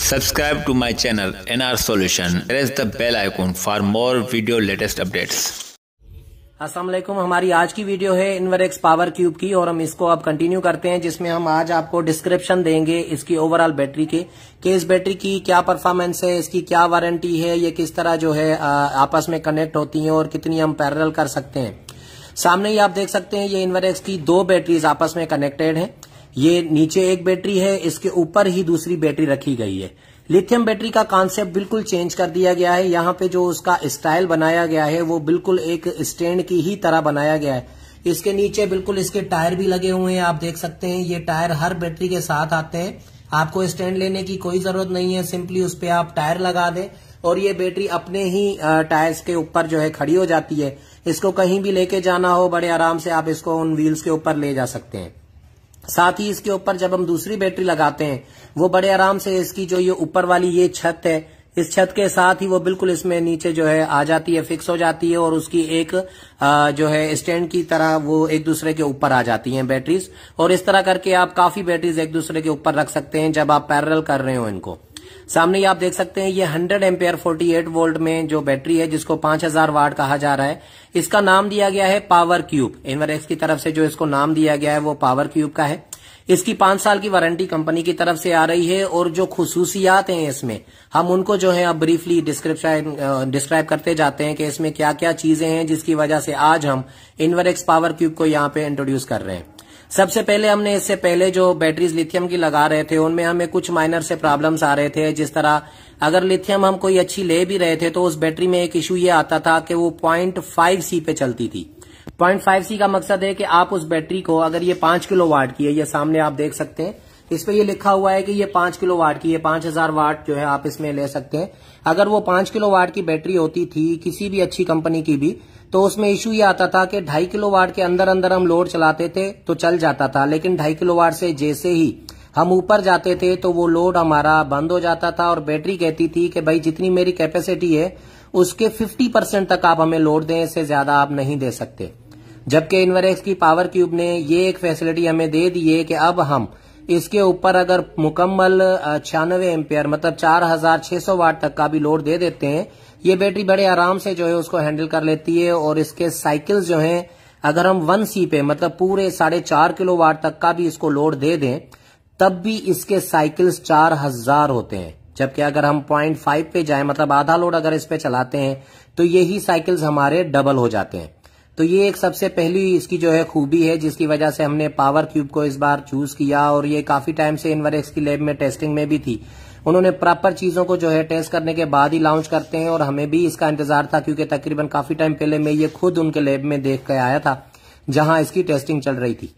Subscribe to my channel NR Solution. Press the bell icon for more video latest updates. अस्सलाम वालेकुम। हमारी आज की वीडियो है इन्वरेक्स पावर क्यूब की और हम इसको अब कंटिन्यू करते हैं, जिसमें हम आज आपको डिस्क्रिप्शन देंगे इसकी ओवरऑल बैटरी के कि इस बैटरी की क्या परफॉर्मेंस है, इसकी क्या वारंटी है, ये किस तरह जो है आपस में कनेक्ट होती हैं और कितनी हम पैरेलल कर सकते हैं। सामने ही आप देख सकते हैं ये इन्वरेक्स की दो बैटरीज आपस में कनेक्टेड हैं। ये नीचे एक बैटरी है, इसके ऊपर ही दूसरी बैटरी रखी गई है। लिथियम बैटरी का कॉन्सेप्ट बिल्कुल चेंज कर दिया गया है। यहाँ पे जो उसका स्टाइल बनाया गया है वो बिल्कुल एक स्टैंड की ही तरह बनाया गया है। इसके नीचे बिल्कुल इसके टायर भी लगे हुए हैं, आप देख सकते हैं। ये टायर हर बैटरी के साथ आते हैं, आपको स्टैंड लेने की कोई जरूरत नहीं है, सिंपली उस पर आप टायर लगा दें और ये बैटरी अपने ही टायर्स के ऊपर जो है खड़ी हो जाती है। इसको कहीं भी लेके जाना हो बड़े आराम से आप इसको उन व्हील्स के ऊपर ले जा सकते हैं। साथ ही इसके ऊपर जब हम दूसरी बैटरी लगाते हैं वो बड़े आराम से इसकी जो ये ऊपर वाली ये छत है, इस छत के साथ ही वो बिल्कुल इसमें नीचे जो है आ जाती है, फिक्स हो जाती है और उसकी एक जो है स्टैंड की तरह वो एक दूसरे के ऊपर आ जाती हैं बैटरीज। और इस तरह करके आप काफी बैटरीज एक दूसरे के ऊपर रख सकते हैं जब आप पैरेलल कर रहे हो इनको। सामने ही आप देख सकते हैं ये 100 एम्पेयर 48 वोल्ट में जो बैटरी है, जिसको 5000 वाट कहा जा रहा है। इसका नाम दिया गया है पावर क्यूब। इन्वरेक्स की तरफ से जो इसको नाम दिया गया है वो पावर क्यूब का है। इसकी 5 साल की वारंटी कंपनी की तरफ से आ रही है और जो खुसूसियात हैं इसमें हम उनको जो है अब ब्रीफली डिस्क्राइब करते जाते हैं कि इसमें क्या क्या चीजें हैं जिसकी वजह से आज हम इन्वरेक्स पावर क्यूब को यहाँ पे इंट्रोड्यूस कर रहे हैं। सबसे पहले हमने इससे पहले जो बैटरीज लिथियम की लगा रहे थे उनमें हमें कुछ माइनर से प्रॉब्लम्स आ रहे थे। जिस तरह अगर लिथियम हम कोई अच्छी ले भी रहे थे तो उस बैटरी में एक इशू ये आता था कि वो 0.5C पे चलती थी। 0.5C का मकसद है कि आप उस बैटरी को, अगर ये 5 किलोवाट की है, ये सामने आप देख सकते हैं, इस पे ये लिखा हुआ है कि ये 5 किलोवाट की है, 5000 वाट जो है आप इसमें ले सकते हैं। अगर वो 5 किलोवाट की बैटरी होती थी किसी भी अच्छी कंपनी की भी, तो उसमें इशू ये आता था कि 2.5 किलोवाट के अंदर अंदर हम लोड चलाते थे तो चल जाता था, लेकिन 2.5 किलोवाट से जैसे ही हम ऊपर जाते थे तो वो लोड हमारा बंद हो जाता था और बैटरी कहती थी कि भाई जितनी मेरी कैपेसिटी है उसके 50% तक आप हमें लोड दें, इससे ज्यादा आप नहीं दे सकते। जबकि इन्वरेक्स की पावर क्यूब ने ये एक फैसिलिटी हमें दे दी है कि अब हम इसके ऊपर अगर मुकम्मल 96 एम्पियर मतलब 4600 वाट तक का भी लोड दे देते हैं, ये बैटरी बड़े आराम से जो है उसको हैंडल कर लेती है। और इसके साइकिल्स जो हैं, अगर हम 1C पे मतलब पूरे 4.5 किलोवाट तक का भी इसको लोड दे दें तब भी इसके साइकिल्स 4000 होते हैं। जबकि अगर हम 0.5 पे जाए मतलब आधा लोड अगर इस पे चलाते हैं तो यही साइकिल्स हमारे डबल हो जाते हैं। तो ये एक सबसे पहली इसकी जो है खूबी है जिसकी वजह से हमने पावर क्यूब को इस बार चूज किया। और ये काफी टाइम से इन्वरेक्स की लैब में टेस्टिंग में भी थी। उन्होंने प्रॉपर चीजों को जो है टेस्ट करने के बाद ही लॉन्च करते हैं और हमें भी इसका इंतजार था, क्योंकि तकरीबन काफी टाइम पहले मैं ये खुद उनके लैब में देख के आया था जहां इसकी टेस्टिंग चल रही थी।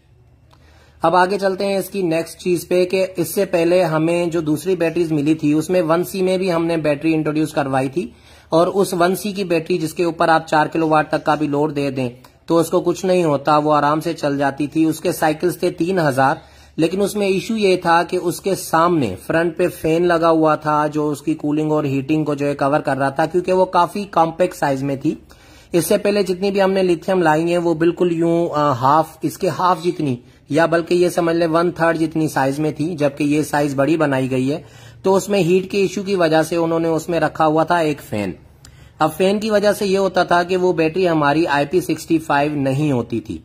अब आगे चलते हैं इसकी नेक्स्ट चीज पे कि इससे पहले हमें जो दूसरी बैटरीज मिली थी उसमें 1C में भी हमने बैटरी इंट्रोड्यूस करवाई थी और उस 1C की बैटरी जिसके ऊपर आप 4 किलोवाट तक का भी लोड दे दें तो उसको कुछ नहीं होता, वो आराम से चल जाती थी। उसके साइकिल्स थे 3000, लेकिन उसमें इशू ये था कि उसके सामने फ्रंट पे फैन लगा हुआ था जो उसकी कूलिंग और हीटिंग को जो है कवर कर रहा था, क्योंकि वो काफी कॉम्पैक्ट साइज में थी। इससे पहले जितनी भी हमने लिथियम लाई है वो बिल्कुल यूं इसके हाफ जितनी या बल्कि ये समझ ले 1/3 जितनी साइज में थी, जबकि ये साइज बड़ी बनाई गई है। तो उसमें हीट के इश्यू की वजह से उन्होंने उसमें रखा हुआ था एक फैन। अब फैन की वजह से ये होता था कि वो बैटरी हमारी IP65 नहीं होती थी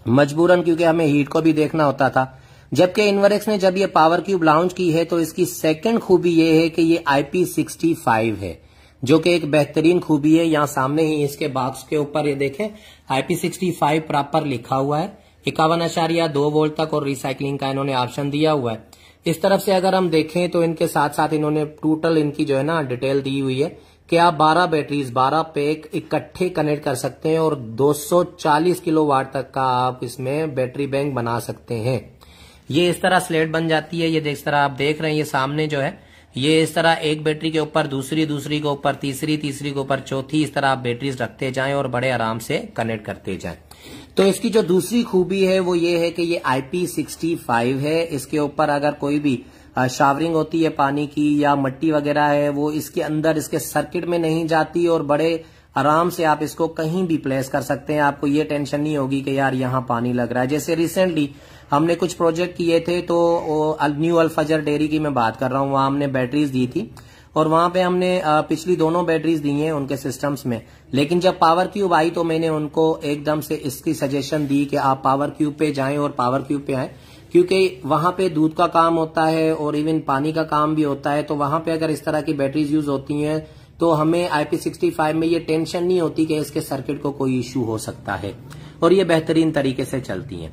मजबूरन, क्योंकि हमें हीट को भी देखना होता था। जबकि इन्वरेक्स ने जब ये पावर क्यूब लॉन्च की है तो इसकी सेकंड खूबी ये है कि ये IP65 है, जो कि एक बेहतरीन खूबी है। यहाँ सामने ही इसके बॉक्स के ऊपर ये देखें IP65 प्रॉपर लिखा हुआ है। 51.2 वोल्ट तक और रिसाइकलिंग का इन्होंने ऑप्शन दिया हुआ है। इस तरफ से अगर हम देखें तो इनके साथ साथ इन्होंने टोटल इनकी जो है ना डिटेल दी हुई है कि आप 12 बैटरीज 12 पैक इकट्ठे कनेक्ट कर सकते हैं और 240 किलोवाट तक का आप इसमें बैटरी बैंक बना सकते हैं। ये इस तरह स्लेट बन जाती है। ये इस तरह आप देख रहे हैं, ये सामने जो है ये इस तरह एक बैटरी के ऊपर दूसरी के ऊपर तीसरी के ऊपर चौथी, इस तरह आप बैटरीज रखते जाएं और बड़े आराम से कनेक्ट करते जाएं। तो इसकी जो दूसरी खूबी है वो ये है कि ये IP65 है। इसके ऊपर अगर कोई भी शावरिंग होती है पानी की या मिट्टी वगैरह है वो इसके अंदर इसके सर्किट में नहीं जाती और बड़े आराम से आप इसको कहीं भी प्लेस कर सकते हैं। आपको ये टेंशन नहीं होगी कि यार यहाँ पानी लग रहा है। जैसे रिसेंटली हमने कुछ प्रोजेक्ट किए थे, तो न्यू अल्फजर डेयरी की मैं बात कर रहा हूँ, वहां हमने बैटरीज दी थी और वहां पे हमने पिछली दोनों बैटरीज दी हैं उनके सिस्टम्स में। लेकिन जब पावर क्यूब आई तो मैंने उनको एकदम से इसकी सजेशन दी कि आप पावर क्यूब पे जाएं और पावर क्यूब पे आएं, क्योंकि वहां पे दूध का काम होता है और इवन पानी का काम भी होता है। तो वहां पे अगर इस तरह की बैटरीज यूज होती हैं तो हमें IP65 में ये टेंशन नहीं होती कि इसके सर्किट को कोई इश्यू हो सकता है, और ये बेहतरीन तरीके से चलती हैं।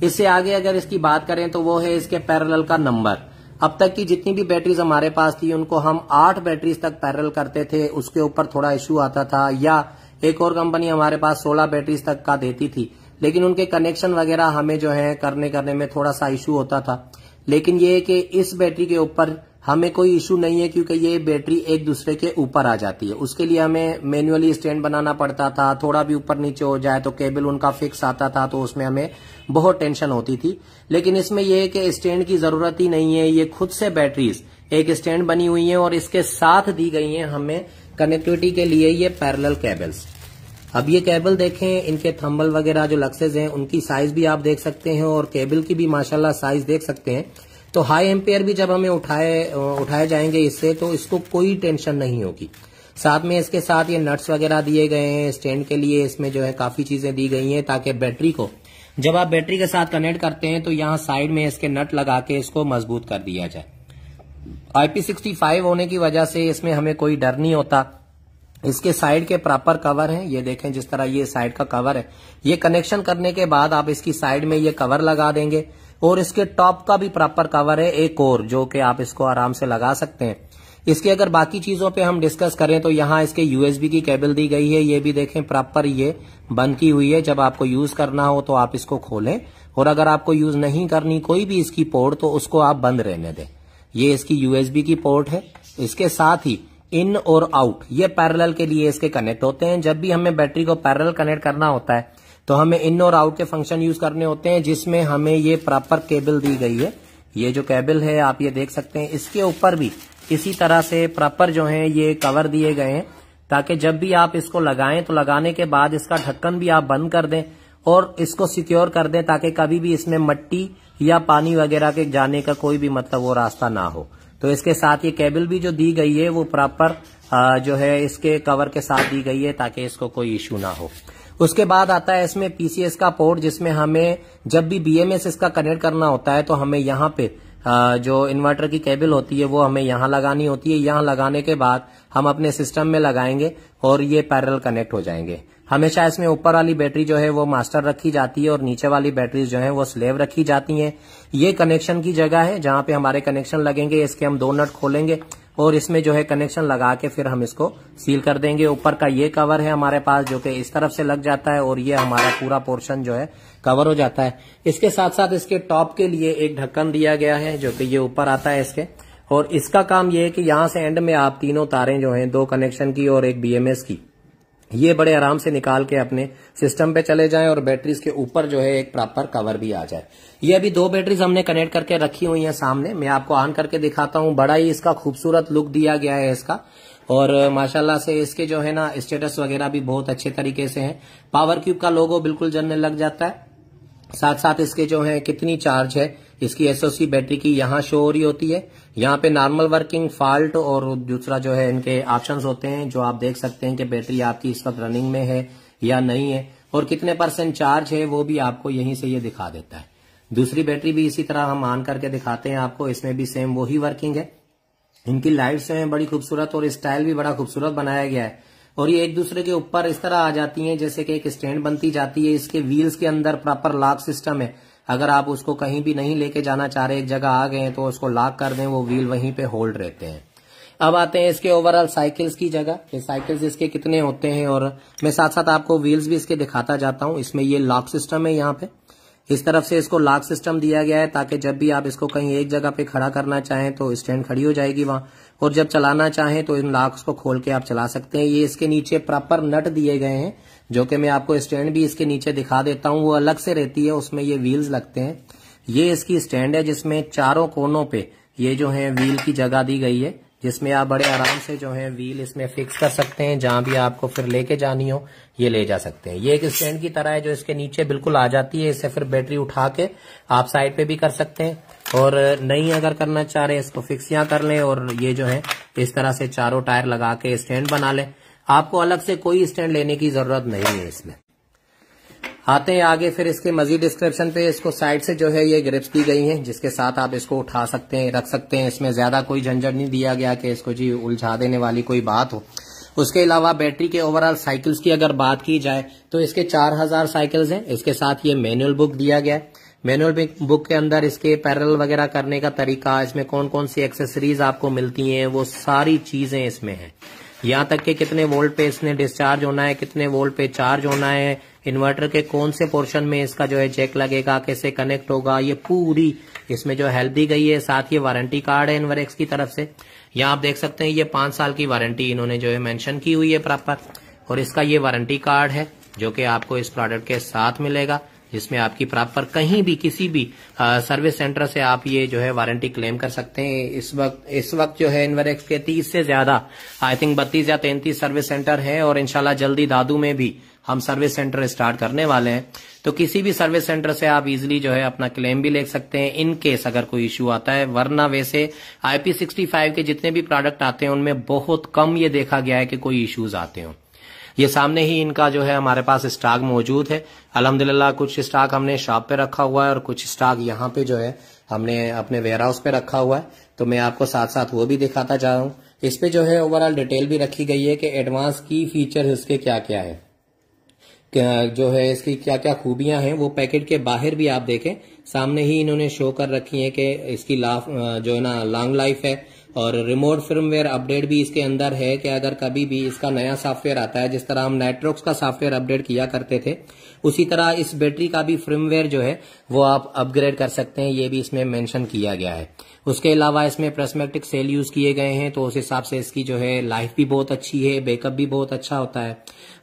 इससे आगे अगर इसकी बात करें तो वो है इसके पैरेलल का नंबर। अब तक की जितनी भी बैटरीज हमारे पास थी उनको हम 8 बैटरीज तक पैरेलल करते थे, उसके ऊपर थोड़ा इश्यू आता था, या एक और कंपनी हमारे पास 16 बैटरीज तक का देती थी, लेकिन उनके कनेक्शन वगैरह हमें जो है करने में थोड़ा सा इश्यू होता था। लेकिन ये कि इस बैटरी के ऊपर हमें कोई इश्यू नहीं है, क्योंकि ये बैटरी एक दूसरे के ऊपर आ जाती है। उसके लिए हमें मैन्युअली स्टैंड बनाना पड़ता था, थोड़ा भी ऊपर नीचे हो जाए तो केबल उनका फिक्स आता था, तो उसमें हमें बहुत टेंशन होती थी। लेकिन इसमें यह है कि स्टैंड की जरूरत ही नहीं है, ये खुद से बैटरीज एक स्टैंड बनी हुई है और इसके साथ दी गई है हमें कनेक्टिविटी के लिए ये पैरेलल केबल्स। अब ये केबल देखें, इनके थंबल वगैरह जो लक्सेस हैं उनकी साइज भी आप देख सकते हैं और केबल की भी माशाल्लाह साइज देख सकते हैं। तो हाई एम्पेयर भी जब हमें उठाए जाएंगे इससे, तो इसको कोई टेंशन नहीं होगी। साथ में इसके साथ ये नट्स वगैरह दिए गए हैं स्टैंड के लिए, इसमें जो है काफी चीजें दी गई हैं ताकि बैटरी को जब आप बैटरी के साथ कनेक्ट करते हैं तो यहाँ साइड में इसके नट लगा के इसको मजबूत कर दिया जाए। IP65 होने की वजह से इसमें हमें कोई डर नहीं होता। इसके साइड के प्रॉपर कवर हैं, ये देखें जिस तरह ये साइड का कवर है, ये कनेक्शन करने के बाद आप इसकी साइड में ये कवर लगा देंगे और इसके टॉप का भी प्रॉपर कवर है एक और, जो कि आप इसको आराम से लगा सकते हैं। इसके अगर बाकी चीजों पे हम डिस्कस करें तो यहाँ इसके USB की केबल दी गई है, ये भी देखें प्रॉपर ये बंद की हुई है। जब आपको यूज करना हो तो आप इसको खोलें, और अगर आपको यूज नहीं करनी कोई भी इसकी पोर्ट तो उसको आप बंद रहने दें। ये इसकी USB की पोर्ट है। इसके साथ ही इन और आउट ये पैरेलल के लिए इसके कनेक्ट होते हैं। जब भी हमें बैटरी को पैरेलल कनेक्ट करना होता है तो हमें इन और आउट के फंक्शन यूज करने होते हैं, जिसमें हमें ये प्रॉपर केबल दी गई है। ये जो केबल है आप ये देख सकते हैं, इसके ऊपर भी इसी तरह से प्रॉपर जो है ये कवर दिए गए हैं, ताकि जब भी आप इसको लगाएं तो लगाने के बाद इसका ढक्कन भी आप बंद कर दें और इसको सिक्योर कर दें, ताकि कभी भी इसमें मट्टी या पानी वगैरह के जाने का कोई भी मतलब वो रास्ता ना हो। तो इसके साथ ये केबल भी जो दी गई है वो प्रॉपर जो है इसके कवर के साथ दी गई है, ताकि इसको कोई इश्यू ना हो। उसके बाद आता है इसमें PCS का पोर्ट, जिसमें हमें जब भी BMS इसका कनेक्ट करना होता है तो हमें यहाँ पे जो इन्वर्टर की केबल होती है वो हमें यहाँ लगानी होती है। यहाँ लगाने के बाद हम अपने सिस्टम में लगाएंगे और ये पैरेलल कनेक्ट हो जाएंगे। हमेशा इसमें ऊपर वाली बैटरी जो है वो मास्टर रखी जाती है और नीचे वाली बैटरी जो है वो स्लेव रखी जाती हैं। ये कनेक्शन की जगह है जहां पे हमारे कनेक्शन लगेंगे। इसके हम 2 नट खोलेंगे और इसमें जो है कनेक्शन लगा के फिर हम इसको सील कर देंगे। ऊपर का ये कवर है हमारे पास जो कि इस तरफ से लग जाता है और ये हमारा पूरा पोर्शन जो है कवर हो जाता है। इसके साथ साथ इसके टॉप के लिए एक ढक्कन दिया गया है जो कि ये ऊपर आता है इसके, और इसका काम ये है कि यहाँ से एंड में आप तीनों तारें जो हैं 2 कनेक्शन की और एक BMS की, ये बड़े आराम से निकाल के अपने सिस्टम पे चले जाएं और बैटरीज के ऊपर जो है एक प्रॉपर कवर भी आ जाए। ये अभी 2 बैटरीज हमने कनेक्ट करके रखी हुई हैं सामने, मैं आपको ऑन करके दिखाता हूं। बड़ा ही इसका खूबसूरत लुक दिया गया है इसका, और माशाल्लाह से इसके जो है ना स्टेटस वगैरह भी बहुत अच्छे तरीके से है। पावर क्यूब का लोगो बिल्कुल जनने लग जाता है। साथ साथ इसके जो है कितनी चार्ज है इसकी SOC बैटरी की यहाँ शो हो रही होती है। यहाँ पे नॉर्मल वर्किंग, फॉल्ट और दूसरा जो है इनके ऑप्शंस होते हैं जो आप देख सकते हैं कि बैटरी आपकी इस वक्त रनिंग में है या नहीं है, और कितने % चार्ज है वो भी आपको यहीं से ये दिखा देता है। दूसरी बैटरी भी इसी तरह हम ऑन करके दिखाते हैं आपको, इसमें भी सेम वही वर्किंग है। इनकी लाइट्स जो है बड़ी खूबसूरत और स्टाइल भी बड़ा खूबसूरत बनाया गया है, और ये एक दूसरे के ऊपर इस तरह आ जाती हैं जैसे कि एक स्टैंड बनती जाती है। इसके व्हील्स के अंदर प्रॉपर लॉक सिस्टम है। अगर आप उसको कहीं भी नहीं लेके जाना चाह रहे, एक जगह आ गए हैं तो उसको लॉक कर दें, वो व्हील वहीं पे होल्ड रहते हैं। अब आते हैं इसके ओवरऑल साइकिल्स की जगह, ये साइकिल्स इसके कितने होते हैं, और मैं साथ साथ आपको व्हील्स भी इसके दिखाता जाता हूं। इसमें ये लॉक सिस्टम है, यहाँ पे इस तरफ से इसको लॉक सिस्टम दिया गया है ताकि जब भी आप इसको कहीं एक जगह पे खड़ा करना चाहें तो स्टैंड खड़ी हो जाएगी वहां, और जब चलाना चाहें तो इन लॉक्स को खोल के आप चला सकते हैं। ये इसके नीचे प्रॉपर नट दिए गए हैं जो कि मैं आपको स्टैंड भी इसके नीचे दिखा देता हूं, वो अलग से रहती है, उसमें ये व्हील्स लगते हैं। ये इसकी स्टैंड है जिसमें चारों कोनों पे ये जो है व्हील की जगह दी गई है जिसमें आप बड़े आराम से जो है व्हील इसमें फिक्स कर सकते हैं, जहां भी आपको फिर लेके जानी हो ये ले जा सकते हैं। ये एक स्टैंड की तरह है जो इसके नीचे बिल्कुल आ जाती है, इससे फिर बैटरी उठा के आप साइड पे भी कर सकते हैं, और नहीं अगर करना चाह रहे इसको फिक्स यहाँ कर लें, और ये जो है इस तरह से चारों टायर लगा के स्टैंड बना लें। आपको अलग से कोई स्टैंड लेने की जरूरत नहीं है। इसमें आते हैं आगे, फिर इसके मजीद डिस्क्रिप्शन पे इसको साइड से जो है ये ग्रिप्स दी गई हैं, जिसके साथ आप इसको उठा सकते हैं, रख सकते हैं। इसमें ज्यादा कोई झंझट नहीं दिया गया कि इसको जी उलझा देने वाली कोई बात हो। उसके अलावा बैटरी के ओवरऑल साइकिल्स की अगर बात की जाए तो इसके 4000 साइकिल्स हैं। इसके साथ ये मैनुअल बुक दिया गया है। मैनुअल बुक के अंदर इसके पैरेलल वगैरह करने का तरीका, इसमें कौन कौन सी एक्सेसरीज आपको मिलती हैं, वो सारी चीजें इसमें हैं। यहाँ तक कि कितने वोल्ट पे इसने डिस्चार्ज होना है, कितने वोल्ट पे चार्ज होना है, इन्वर्टर के कौन से पोर्शन में इसका जो है जैक लगेगा, कैसे कनेक्ट होगा, ये पूरी इसमें जो हेल्प दी गई है। साथ ये वारंटी कार्ड है इन्वरेक्स की तरफ से। यहाँ आप देख सकते हैं ये 5 साल की वारंटी इन्होंने जो है मेंशन की हुई है प्रॉपर, और इसका ये वारंटी कार्ड है जो कि आपको इस प्रोडक्ट के साथ मिलेगा, जिसमें आपकी प्रॉपर कहीं भी किसी भी सर्विस सेंटर से आप ये जो है वारंटी क्लेम कर सकते हैं। इस वक्त जो है इन्वरेक्स के 30 से ज्यादा, आई थिंक 32 या 33 सर्विस सेंटर है, और इंशाल्लाह जल्दी दादू में भी हम सर्विस सेंटर स्टार्ट करने वाले हैं। तो किसी भी सर्विस सेंटर से आप इजीली जो है अपना क्लेम भी ले सकते हैं इन केस अगर कोई इश्यू आता है। वरना वैसे IP65 के जितने भी प्रोडक्ट आते हैं उनमें बहुत कम ये देखा गया है कि कोई इश्यूज आते हो। ये सामने ही इनका जो है हमारे पास स्टॉक मौजूद है अल्हम्दुलिल्लाह। कुछ स्टॉक हमने शॉप पे रखा हुआ है और कुछ स्टॉक यहाँ पे जो है हमने अपने वेयर हाउस पे रखा हुआ है, तो मैं आपको साथ साथ वो भी दिखाता जा रहा हूँ। इस पे जो है ओवरऑल डिटेल भी रखी गई है कि एडवांस की फीचर इसके क्या क्या है, जो है इसकी क्या क्या खूबियां हैं। वो पैकेट के बाहर भी आप देखें, सामने ही इन्होंने शो कर रखी है कि इसकी जो है ना लॉन्ग लाइफ है, और रिमोट फर्मवेयर अपडेट भी इसके अंदर है कि अगर कभी भी इसका नया सॉफ्टवेयर आता है, जिस तरह हम नाइट्रोक्स का सॉफ्टवेयर अपडेट किया करते थे, उसी तरह इस बैटरी का भी फर्मवेयर जो है वो आप अपग्रेड कर सकते हैं। ये भी इसमें मेंशन किया गया है। उसके अलावा इसमें प्रिज्मेटिक सेल यूज किए गए हैं, तो उस हिसाब से इसकी जो है लाइफ भी बहुत अच्छी है, बैकअप भी बहुत अच्छा होता है।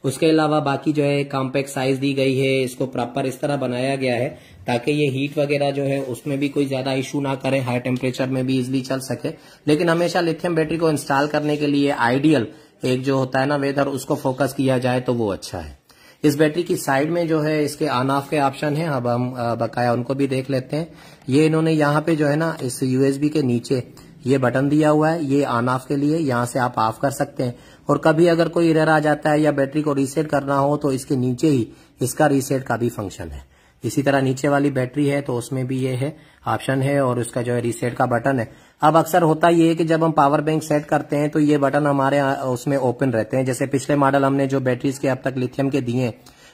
उसके अलावा बाकी जो है कॉम्पैक्ट साइज दी गई है, इसको प्रॉपर इस तरह बनाया गया है ताकि ये हीट वगैरह जो है उसमें भी कोई ज्यादा इशू ना करे, हाई टेम्परेचर में भी इजिली चल सके। लेकिन हमेशा लिथियम बैटरी को इंस्टॉल करने के लिए आइडियल एक जो होता है ना वेदर, उसको फोकस किया जाए तो वो अच्छा है। इस बैटरी की साइड में जो है इसके ऑन ऑफ के ऑप्शन है, अब हम बकाया उनको भी देख लेते हैं। ये इन्होंने यहाँ पे जो है ना इस USB के नीचे ये बटन दिया हुआ है, ये ऑन ऑफ के लिए, यहाँ से आप ऑफ कर सकते हैं। और कभी अगर कोई एरर आ जाता है या बैटरी को रीसेट करना हो तो इसके नीचे ही इसका रीसेट का भी फंक्शन है। इसी तरह नीचे वाली बैटरी है तो उसमें भी ये है ऑप्शन है, और उसका जो है रीसेट का बटन है। अब अक्सर होता ये है कि जब हम पावर बैंक सेट करते हैं तो ये बटन हमारे उसमें ओपन रहते हैं। जैसे पिछले मॉडल हमने जो बैटरीज के अब तक लिथियम के दिए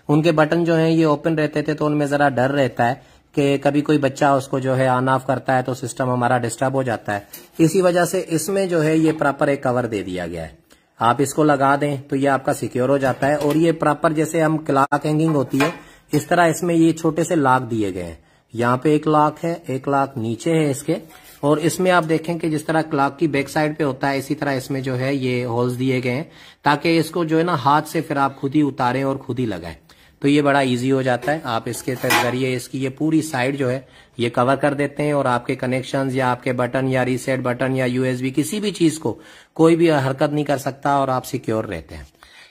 उनके बटन जो है ये ओपन रहते थे, तो उनमें जरा डर रहता है कि कभी कोई बच्चा उसको जो है ऑन ऑफ करता है तो सिस्टम हमारा डिस्टर्ब हो जाता है। इसी वजह से इसमें जो है ये प्रॉपर एक कवर दे दिया गया है। आप इसको लगा दें तो ये आपका सिक्योर हो जाता है, और ये प्रॉपर जैसे हम क्लॉक हैंगिंग होती है इस तरह इसमें ये छोटे से लॉक दिए गए हैं। यहाँ पे एक लॉक है, एक लॉक नीचे है इसके, और इसमें आप देखें कि जिस तरह क्लॉक की बैक साइड पे होता है इसी तरह इसमें जो है ये होल्स दिए गए हैं ताकि इसको जो है ना हाथ से फिर आप खुद ही उतारें और खुद ही लगाएं, तो ये बड़ा इजी हो जाता है। आप इसके जरिए इसकी ये पूरी साइड जो है ये कवर कर देते हैं, और आपके कनेक्शंस या आपके बटन या रीसेट बटन या USB किसी भी चीज को कोई भी हरकत नहीं कर सकता, और आप सिक्योर रहते हैं।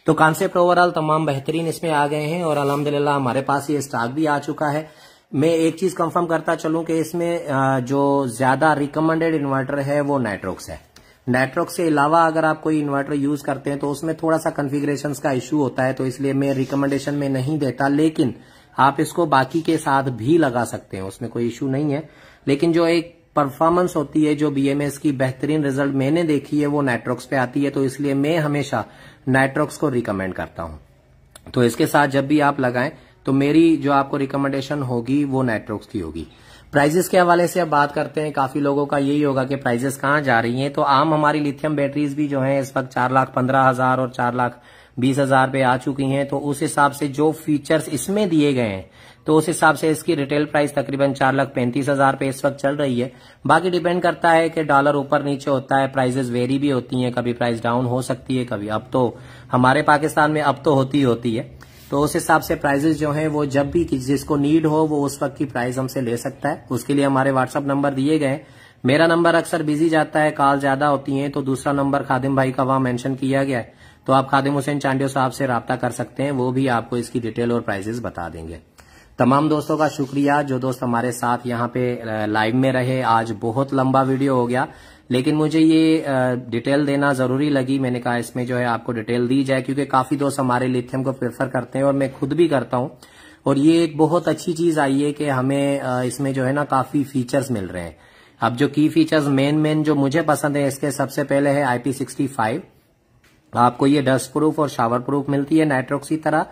तो कॉन्सेप्ट ओवरऑल तमाम बेहतरीन इसमें आ गए हैं, और अल्हम्दुलिल्लाह हमारे पास ये स्टॉक भी आ चुका है। मैं एक चीज कंफर्म करता चलूं कि इसमें जो ज्यादा रिकमेंडेड इन्वर्टर है वो नाइट्रोक्स है। नाइट्रोक्स से अलावा अगर आप कोई इन्वर्टर यूज करते हैं तो उसमें थोड़ा सा कॉन्फ़िगरेशन का इशू होता है, तो इसलिए मैं रिकमेंडेशन में नहीं देता। लेकिन आप इसको बाकी के साथ भी लगा सकते हैं, उसमें कोई इशू नहीं है। लेकिन जो एक परफॉर्मेंस होती है, जो BMS की बेहतरीन रिजल्ट मैंने देखी है वो नाइट्रोक्स पे आती है, तो इसलिए मैं हमेशा नाइट्रोक्स को रिकमेंड करता हूं। तो इसके साथ जब भी आप लगाएं तो मेरी जो आपको रिकमेंडेशन होगी वो नाइट्रोक्स की होगी। प्राइजेस के हवाले से अब बात करते हैं। काफी लोगों का यही होगा कि प्राइजेस कहाँ जा रही हैं, तो आम हमारी लिथियम बैटरीज भी जो हैं इस वक्त 4,15,000 और 4,20,000 पे आ चुकी हैं। तो उस हिसाब से जो फीचर्स इसमें दिए गए हैं तो उस हिसाब से इसकी रिटेल प्राइस तकरीबन 4,35,000 पे इस वक्त चल रही है। बाकी डिपेंड करता है कि डॉलर ऊपर नीचे होता है, प्राइजेस वेरी भी होती हैं, कभी प्राइस डाउन हो सकती है, कभी अब तो हमारे पाकिस्तान में अब तो होती है। तो उस हिसाब से प्राइजेस जो हैं वो जब भी जिसको नीड हो वो उस वक्त की प्राइस हमसे ले सकता है। उसके लिए हमारे व्हाट्सएप नंबर दिए गए हैं, मेरा नंबर अक्सर बिजी जाता है, कॉल ज्यादा होती है, तो दूसरा नंबर खादिम भाई का वहां मेंशन किया गया है, तो आप खादिम हुसैन चांडियो साहब से राब्ता कर सकते हैं, वो भी आपको इसकी डिटेल और प्राइसेस बता देंगे। तमाम दोस्तों का शुक्रिया जो दोस्त हमारे साथ यहाँ पे लाइव में रहे। आज बहुत लंबा वीडियो हो गया, लेकिन मुझे ये डिटेल देना जरूरी लगी। मैंने कहा इसमें जो है आपको डिटेल दी जाए, क्योंकि काफी दोस्त हमारे लिथियम को प्रेफर करते हैं और मैं खुद भी करता हूं। और ये एक बहुत अच्छी चीज आई है कि हमें इसमें जो है ना काफी फीचर्स मिल रहे हैं। अब जो की फीचर्स मेन जो मुझे पसंद है, इसके सबसे पहले है IP65। आपको ये डस्ट प्रूफ और शावर प्रूफ मिलती है नाइट्रोक्स की तरह।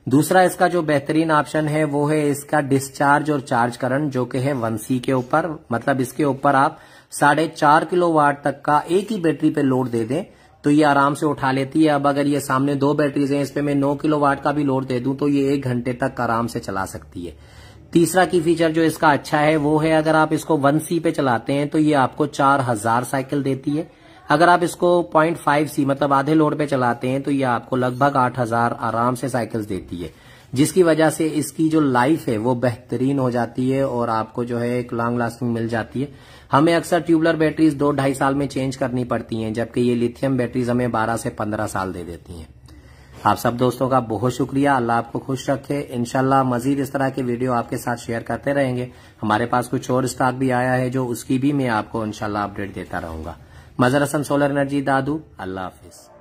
दूसरा इसका जो बेहतरीन ऑप्शन है वो है इसका डिस्चार्ज और चार्ज करंट, जो कि है 1C के ऊपर, मतलब इसके ऊपर आप 4.5 किलोवाट तक का एक ही बैटरी पे लोड दे दें तो ये आराम से उठा लेती है। अब अगर ये सामने 2 बैटरीज हैं, इस पे मैं 9 किलोवाट का भी लोड दे दूं तो ये 1 घंटे तक आराम से चला सकती है। तीसरा की फीचर जो इसका अच्छा है वो है अगर आप इसको 1C पे चलाते हैं तो ये आपको 4000 साइकिल देती है। अगर आप इसको 0.5C मतलब आधे लोड पे चलाते हैं तो ये आपको लगभग 8000 आराम से साइकिल्स देती है, जिसकी वजह से इसकी जो लाइफ है वो बेहतरीन हो जाती है और आपको जो है एक लॉन्ग लास्टिंग मिल जाती है। हमें अक्सर ट्यूबलर बैटरीज 2-2.5 साल में चेंज करनी पड़ती हैं, जबकि ये लिथियम बैटरीज हमें 12 से 15 साल दे देती हैं। आप सब दोस्तों का बहुत शुक्रिया, अल्लाह आपको खुश रखे। इंशाल्लाह मजीद इस तरह के वीडियो आपके साथ शेयर करते रहेंगे। हमारे पास कुछ और स्टॉक भी आया है जो उसकी भी मैं आपको इंशाल्लाह अपडेट देता रहूंगा। मजर हसन सोलर एनर्जी दादू, अल्लाह हाफिज।